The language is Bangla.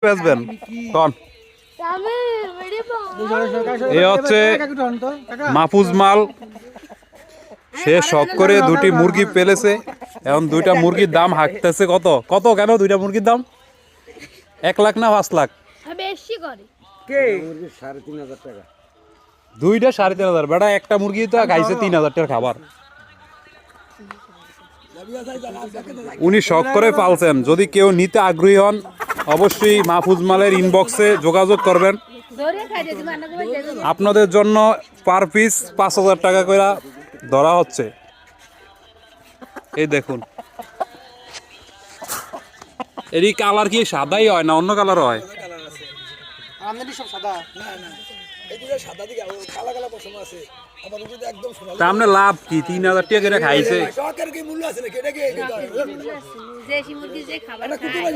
বেচবেন কোন এই হচ্ছে মাহফুজ মাল। সে শখ করে দুটি মুরগি পেলেছে, এখন দুইটা মুরগির দাম হাঁকতেছে কত কত কেন দুইটা মুরগির দাম 1 লাখ না 5 লাখ? বেশি করে দুইটা 3,500 বেটা, একটা মুরগি তো খাইছে 3,000 টাকার খাবার। উনি শখ করে পালছেন। যদি কেউ নিতে আগ্রহী হন অবশ্যই মাহফুজ মালের ইনবক্সে যোগাযোগ করবেন। আপনাদের জন্য পার পিস 5,000 টাকা করে ধরা হচ্ছে। এই দেখুন, এরই কালার কি সাদাই হয় না অন্য কালার হয়? তা আপনার লাভ কি? 3,000 টাকা করে খাইছে। দেশি মুরগি যে খাবার খায়